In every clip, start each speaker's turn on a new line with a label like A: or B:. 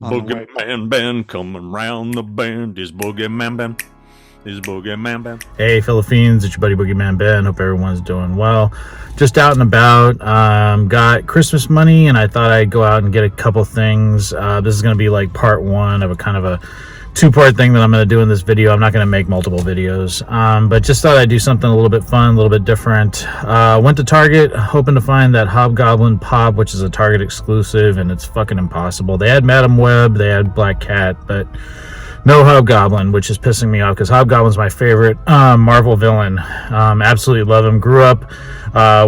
A: Boogeyman band coming round the bend. Is Boogeyman band. Is Boogeyman band.
B: Hey Philippines, it's your buddy Boogeyman Ben. Hope everyone's doing well. Just out and about. Got Christmas money and I thought I'd go out and get a couple things. This is going to be like part one of a kind of a two-part thing that I'm going to do in this video. I'm not going to make multiple videos, but just thought I'd do something a little bit fun, a little bit different. Went to Target hoping to find that Hobgoblin Pop, which is a Target exclusive, and it's fucking impossible. They had Madam Web, they had Black Cat, but no Hobgoblin, which is pissing me off because Hobgoblin's my favorite Marvel villain. Absolutely love him. Grew up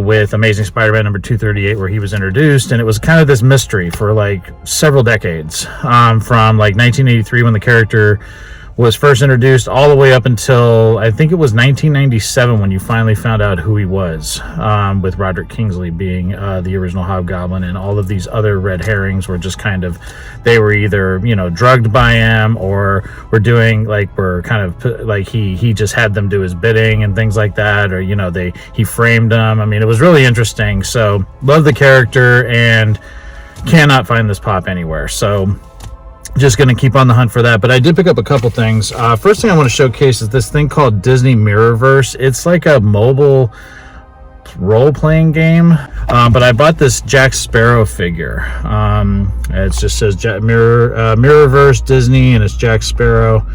B: with Amazing Spider-Man number 238 where he was introduced, and it was kind of this mystery for like several decades, from like 1983 when the character was first introduced all the way up until I think it was 1997 when you finally found out who he was, with Roderick Kingsley being the original Hobgoblin, and all of these other red herrings were just kind of, they were either, you know, drugged by him or were doing like, were kind of like he just had them do his bidding and things like that, or you know, he framed them. I mean, it was really interesting. So love the character and cannot find this pop anywhere. So just going to keep on the hunt for that. But I did pick up a couple things. First thing I want to showcase is this thing called Disney Mirrorverse. It's like a mobile role-playing game, but I bought this Jack Sparrow figure. It just says Mirrorverse Disney, and it's Jack Sparrow.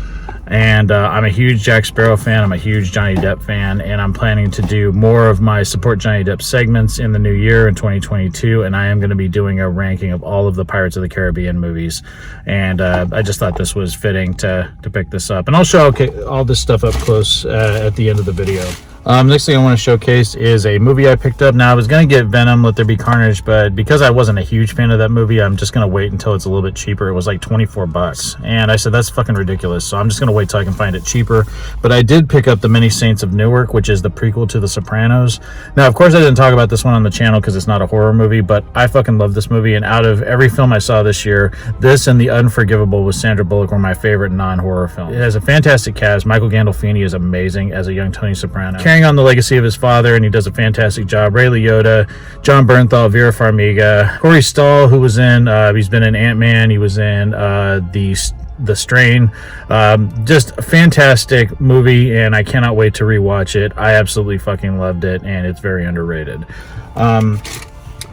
B: And I'm a huge Jack Sparrow fan. I'm a huge Johnny Depp fan, and I'm planning to do more of my Support Johnny Depp segments in the new year in 2022, and I am going to be doing a ranking of all of the Pirates of the Caribbean movies, and I just thought this was fitting to pick this up. And I'll show all this stuff up close at the end of the video. Next thing I want to showcase is a movie I picked up. Now, I was going to get Venom, Let There Be Carnage, but because I wasn't a huge fan of that movie, I'm just going to wait until it's a little bit cheaper. It was like 24 bucks. And I said, that's fucking ridiculous. So I'm just going to wait till I can find it cheaper. But I did pick up The Many Saints of Newark, which is the prequel to The Sopranos. Now, of course, I didn't talk about this one on the channel because it's not a horror movie, but I fucking love this movie. And out of every film I saw this year, this and The Unforgivable with Sandra Bullock were my favorite non-horror films. It has a fantastic cast. Michael Gandolfini is amazing as a young Tony Soprano, carrying on the legacy of his father, and he does a fantastic job. Ray Liotta, John Bernthal, Vera Farmiga, Corey Stoll, who was in, he's been in Ant-Man, he was in The Strain. Just a fantastic movie, and I cannot wait to rewatch it. I absolutely fucking loved it, and it's very underrated.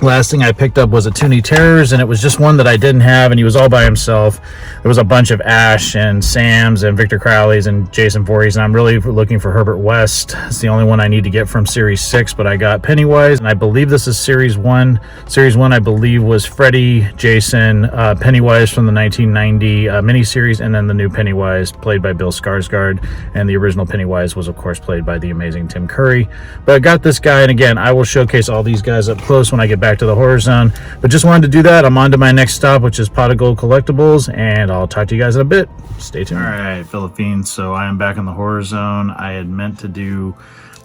B: Last thing I picked up was a Toony Terrors, and it was just one that I didn't have, and he was all by himself. There was a bunch of Ash and Sams and Victor Crowleys and Jason Voorhees, and I'm really looking for Herbert West. It's the only one I need to get from Series 6, but I got Pennywise, and I believe this is Series 1. Series 1, I believe, was Freddy, Jason, Pennywise from the 1990 miniseries, and then the new Pennywise, played by Bill Skarsgård, and the original Pennywise was, of course, played by the amazing Tim Curry. But I got this guy, and again, I will showcase all these guys up close when I get back to the horror zone, but just wanted to do that. I'm on to my next stop, which is Pot of Gold Collectibles, and I'll talk to you guys in a bit. Stay tuned. All right, Philippines, so I am back in the horror zone. I had meant to do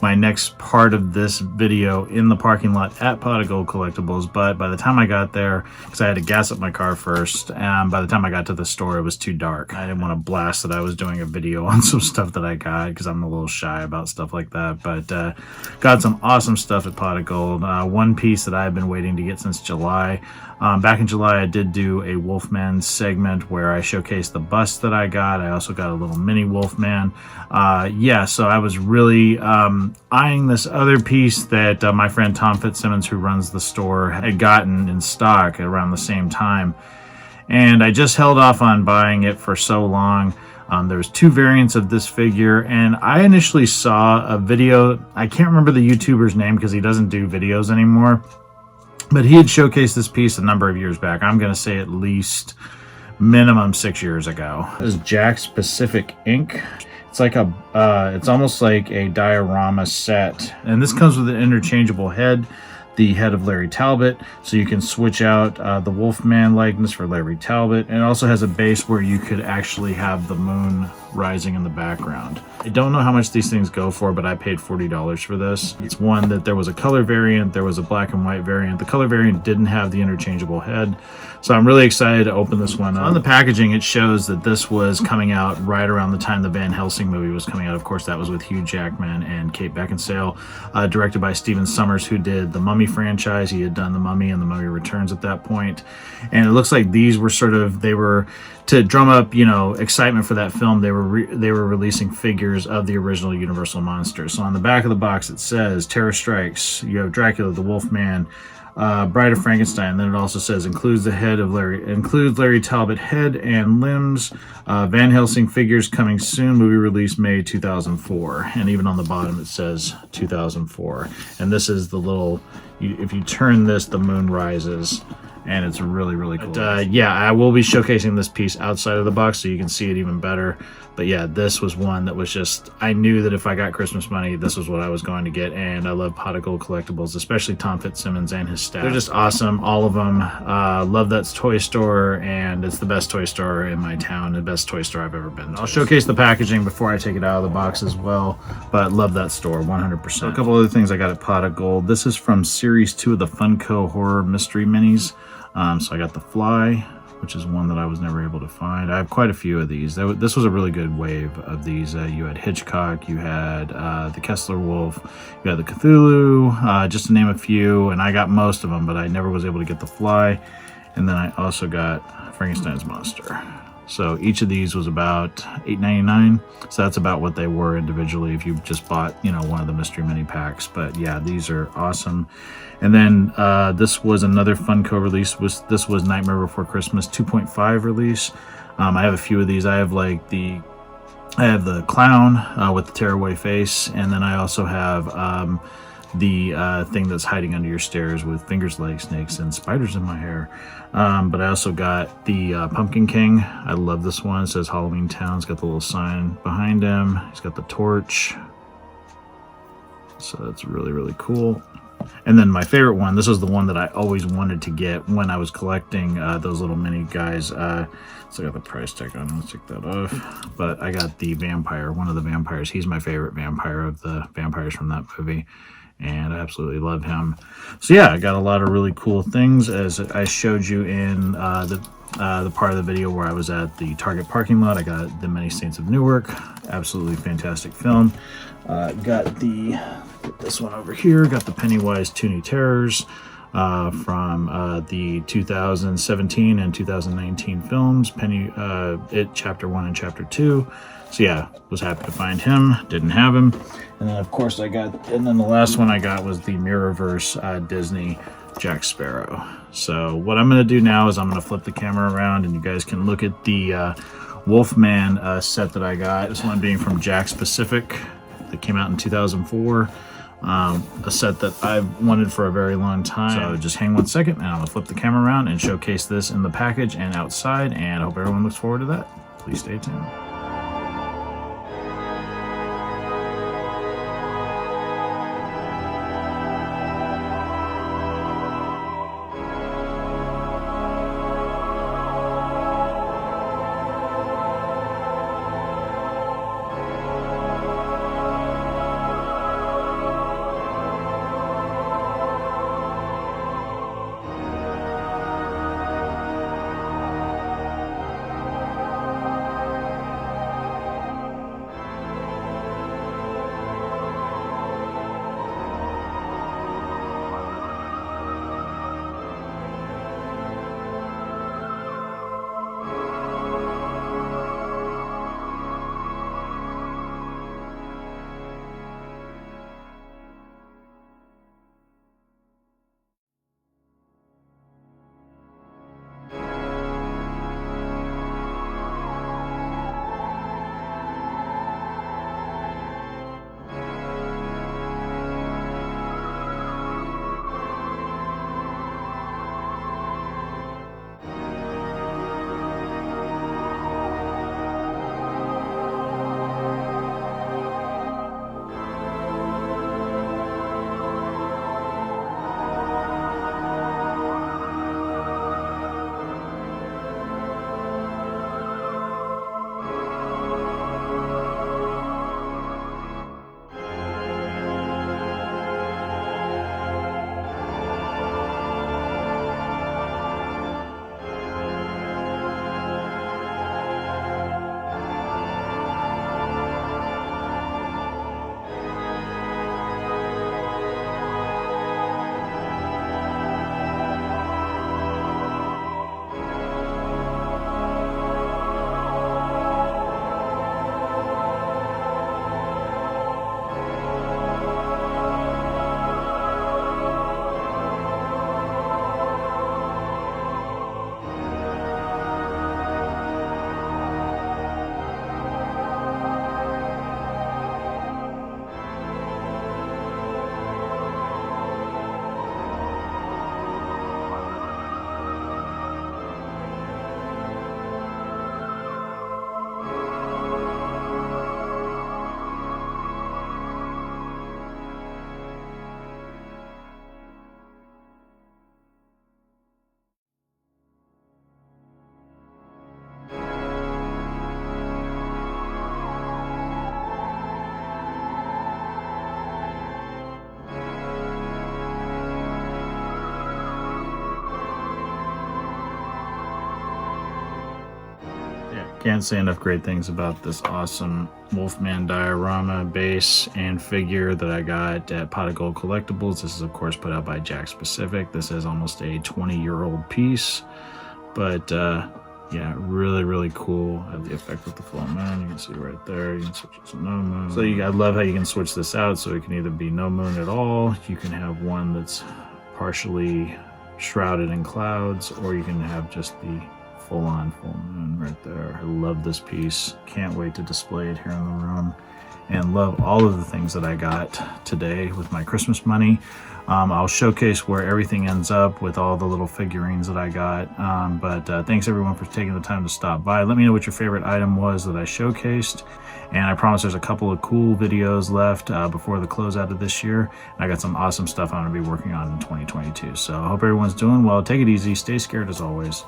B: my next part of this video in the parking lot at Pot of Gold Collectibles, but by the time I got there, because I had to gas up my car first, and by the time I got to the store, it was too dark. I didn't want to blast that I was doing a video on some stuff that I got, because I'm a little shy about stuff like that, but got some awesome stuff at Pot of Gold. One piece that I've been waiting to get since July. Back in July, I did do a Wolfman segment where I showcased the bust that I got. I also got a little mini Wolfman. Yeah, so I was really eyeing this other piece that my friend Tom Fitzsimmons, who runs the store, had gotten in stock around the same time. And I just held off on buying it for so long. There was two variants of this figure, and I initially saw a video. I can't remember the YouTuber's name because he doesn't do videos anymore. But he had showcased this piece a number of years back. I'm going to say at least minimum 6 years ago. This is Jack's Pacific Ink. It's like it's almost like a diorama set. And this comes with an interchangeable head, the head of Larry Talbot. So you can switch out the Wolfman likeness for Larry Talbot. And it also has a base where you could actually have the moon rising in the background. I don't know how much these things go for, but I paid $40 for this. It's one that there was a color variant, there was a black and white variant. The color variant didn't have the interchangeable head, so I'm really excited to open this one up. On the packaging, it shows that this was coming out right around the time the Van Helsing movie was coming out. Of course, that was with Hugh Jackman and Kate Beckinsale, directed by Stephen Sommers, who did The Mummy Mummy franchise. He had done The Mummy and The Mummy Returns at that point. And it looks like these were sort of, they were, to drum up, you know, excitement for that film, they were releasing figures of the original Universal monsters. So on the back of the box it says, Terror Strikes, you have Dracula, the Wolfman, Bride of Frankenstein. Then it also says includes Larry Talbot head and limbs, Van Helsing figures coming soon, movie release May 2004. And even on the bottom it says 2004. And this is the little, if you turn this, the moon rises, and it's really, really cool. But, yeah, I will be showcasing this piece outside of the box so you can see it even better. But yeah, this was one that was just, I knew that if I got Christmas money, this was what I was going to get. And I love Gold Collectibles, especially Tom Fitzsimmons and his staff. They're just awesome, all of them. Love that toy store, and it's the best toy store in my town, the best toy store I've ever been to. I'll showcase the packaging before I take it out of the box as well, but love that store 100%. So a couple other things I got at Pot of Gold. This is from Series 2 of the Funko Horror Mystery Minis. So I got the Fly, which is one that I was never able to find. I have quite a few of these. This was a really good wave of these. You had Hitchcock, you had the Kessler Wolf, you had the Cthulhu, just to name a few, and I got most of them, but I never was able to get the Fly. And then I also got Frankenstein's monster. So each of these was about $8.99. So that's about what they were individually if you just bought, you know, one of the mystery mini packs. But yeah, these are awesome. And then this was another Funko release. This was Nightmare Before Christmas 2.5 release. I have a few of these. I have like the clown with the tearaway face, and then I also have the thing that's hiding under your stairs with fingers, legs, snakes, and spiders in my hair. But I also got the Pumpkin King. I love this one. It says Halloween Town. It's got the little sign behind him. He's got the torch. So that's really, really cool. And then my favorite one, this was the one that I always wanted to get when I was collecting those little mini guys. So I got the price tag on. Let's take that off. But I got the vampire, one of the vampires. He's my favorite vampire of the vampires from that movie, and I absolutely love him. So yeah, I got a lot of really cool things, as I showed you in the part of the video where I was at the Target parking lot. I got The Many Saints of Newark, absolutely fantastic film. Got this one over here, got the Pennywise Toony Terrors from the 2017 and 2019 films, It Chapter 1 and Chapter 2. So yeah, was happy to find him, didn't have him. And then of course and then the last one I got was the Mirrorverse Disney Jack Sparrow. So what I'm going to do now is I'm going to flip the camera around and you guys can look at the Wolfman set that I got. This one being from Jakks Pacific that came out in 2004. A set that I've wanted for a very long time. So just hang one second and I'm going to flip the camera around and showcase this in the package and outside, and I hope everyone looks forward to that. Please stay tuned. Yeah, can't say enough great things about this awesome Wolfman diorama base and figure that I got at Pot of Gold Collectibles. This is of course put out by Jakks Pacific. This is almost a 20-year-old piece, but yeah, really cool. I have the effect with the full moon. You can see right there. You can switch it to no moon. So I love how you can switch this out, so it can either be no moon at all. You can have one that's partially shrouded in clouds, or you can have just the full-on full moon right there. I love this piece. Can't wait to display it here in the room, and love all of the things that I got today with my Christmas money. I'll showcase where everything ends up with all the little figurines that I got. But thanks everyone for taking the time to stop by. Let me know what your favorite item was that I showcased. And I promise there's a couple of cool videos left before the closeout of this year. And I got some awesome stuff I'm going to be working on in 2022. So I hope everyone's doing well. Take it easy. Stay scared as always.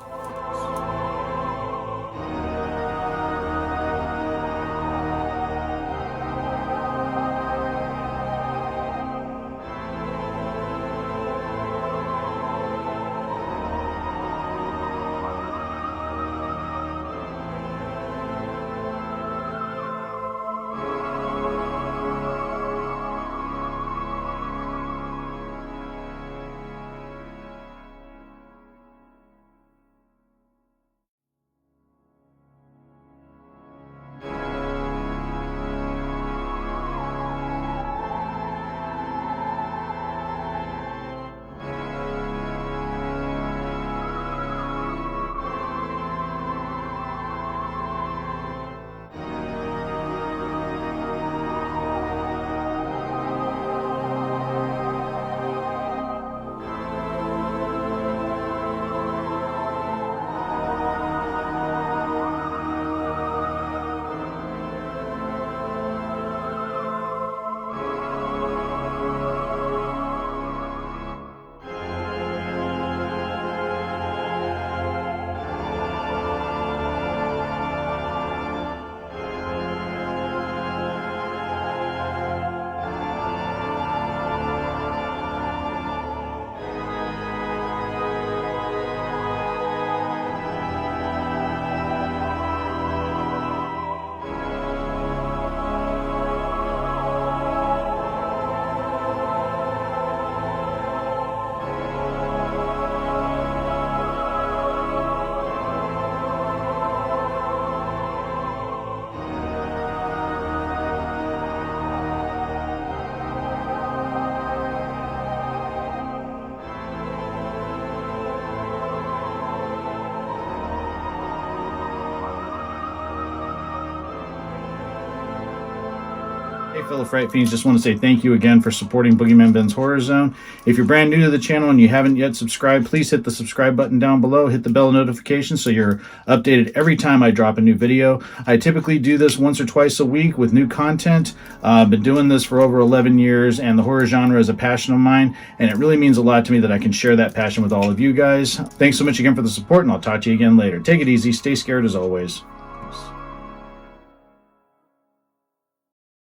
B: Hey fellow Fright Fiends, just want to say thank you again for supporting Boogeyman Ben's Horror Zone. If you're brand new to the channel and you haven't yet subscribed, please hit the subscribe button down below, hit the bell notification so you're updated every time I drop a new video. I typically do this once or twice a week with new content. I've been doing this for over 11 years and the horror genre is a passion of mine, and it really means a lot to me that I can share that passion with all of you guys. Thanks so much again for the support, and I'll talk to you again later. Take it easy, stay scared as always.